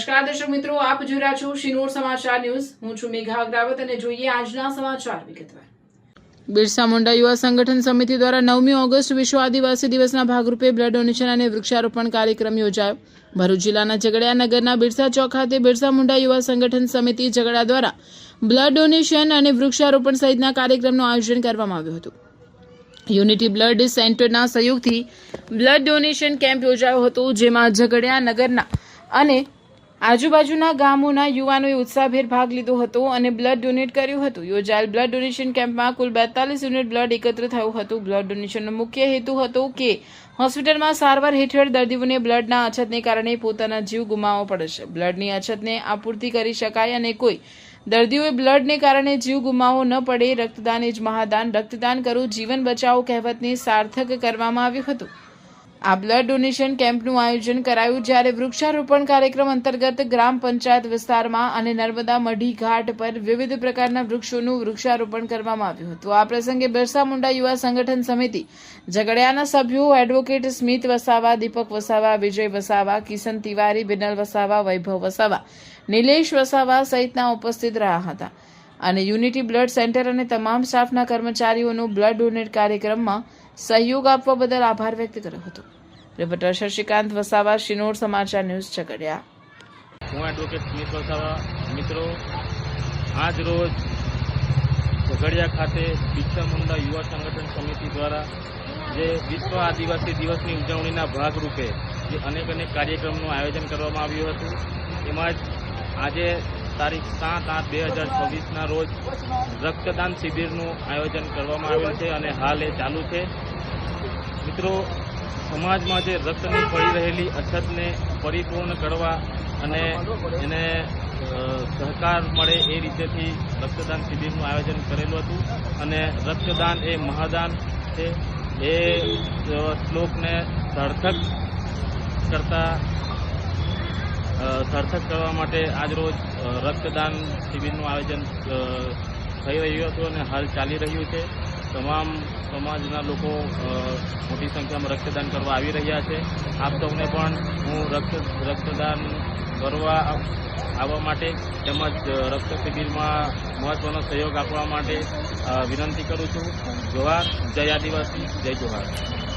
નમસ્કાર દર્શક મિત્રો, આપ જોઈ રહ્યા છો શિનોર સમાચાર ન્યૂઝ। હું છું મેઘા અગ્રવાલ અને જોઈએ આજના સમાચાર વિગતવાર। બિરસા મુંડા યુવા સંગઠન સમિતિ દ્વારા 9મી ઓગસ્ટ વિશ્વ આદિવાસી દિવસના ભાગરૂપે બ્લડ ડોનેશન અને વૃક્ષારોપણ કાર્યક્રમ યોજાયો। ભરૂચ જિલ્લાના ઝઘડિયા નગરના બિરસા ચોક ખાતે બિરસા મુંડા યુવા સંગઠન સમિતિ ઝઘડા દ્વારા બ્લડ ડોનેશન અને વૃક્ષારોપણ સહિતના કાર્યક્રમનું આયોજન કરવામાં આવ્યું હતું। યુનિટી બ્લડ સેન્ટરના સહયોગથી બ્લડ ડોનેશન કેમ્પ યોજાયો હતો, જેમાં ઝઘડિયા નગરના અને આજુબાજુના ગામોના યુવાનોએ ઉત્સાહભેર ભાગ લીધો હતો અને બ્લડ ડોનેટ કર્યું હતું। યોજાયેલ બ્લડ ડોનેશન કેમ્પમાં કુલ 42 યુનિટ બ્લડ એકત્ર થયું હતું। બ્લડ ડોનેશનનો મુખ્ય હેતુ હતો કે હોસ્પિટલમાં સારવાર હેઠળ દર્દીઓને બ્લડના અછતને કારણે પોતાના જીવ ગુમાવવો પડે છે। બ્લડની અછતને આપૂર્તિ કરી શકાય અને કોઈ દર્દીઓએ બ્લડને કારણે જીવ ગુમાવવો ન પડે। રક્તદાન એ જ મહાદાન, રક્તદાન કરો જીવન બચાવો કહેવતને સાર્થક કરવામાં આવ્યું હતું। આ બ્લડ ડોનેશન કેમ્પનું આયોજન કરાયું, જ્યારે વૃક્ષારોપણ કાર્યક્રમ અંતર્ગત ગ્રામ પંચાયત વિસ્તારમાં અને નર્મદા મઢી ઘાટ પર વિવિધ પ્રકારના વૃક્ષોનું વૃક્ષારોપણ કરવામાં આવ્યું હતું। આ પ્રસંગે બિરસા મુંડા યુવા સંગઠન સમિતિ ઝઘડિયાના સભ્યો એડવોકેટ સ્મિત વસાવા, દીપક વસાવા, વિજય વસાવા, કિશન તિવારી, બિનલ વસાવા, વૈભવ વસાવા, નિલેશ વસાવા સહિતના ઉપસ્થિત રહ્યા હતા અને યુનિટી બ્લડ સેન્ટર અને તમામ સ્ટાફના કર્મચારીઓનો બ્લડ ડોનેટ કાર્યક્રમમાં સહયોગ આપવા બદલ આભાર વ્યક્ત કર્યો હતો। રિપોર્ટર શશિકાંત વસાવા, શિનોર સમાચાર ન્યૂઝ, ઝઘડિયા। હું એડવોકેટ સ્મિત વસાવા। મિત્રો, આજ રોજ ઝઘડિયા ખાતે બિરસા મુંડા યુવા સંગઠન સમિતિ દ્વારા જે વિશ્વ આદિવાસી દિવસની ઉજવણીના ભાગરૂપે જે અનેક કાર્યક્રમનું આયોજન કરવામાં આવ્યું હતું, એમાં જ આજે તારીખ 7/8/2026ના રોજ રક્તદાન શિબિરનું આયોજન કરવામાં આવેલ છે અને હાલ એ ચાલુ છે। મિત્રો, સમાજમાં જે રક્તની પડી રહેલી અછતને પરિપૂર્ણ કરવા અને એને સહકાર મળે એ રીતેથી રક્તદાન શિબિરનું આયોજન કરેલું હતું અને રક્તદાન એ મહાદાન છે એ શ્લોકને સાર્થક કરવા માટે આજરોજ રક્તદાન શિબિરનું આયોજન થઈ રહ્યું હતું અને હાલ ચાલી રહ્યું છે। તમામ સમાજના લોકો મોટી સંખ્યામાં રક્તદાન કરવા આવી રહ્યા છે। આપ સૌને પણ હું રક્તદાન કરવા આવવા માટે તેમજ રક્ત શિબિરમાં મહત્વનો સહયોગ આપવા માટે વિનંતી કરું છું। જોહાર, જય આદિવાસી, જય જોહાર।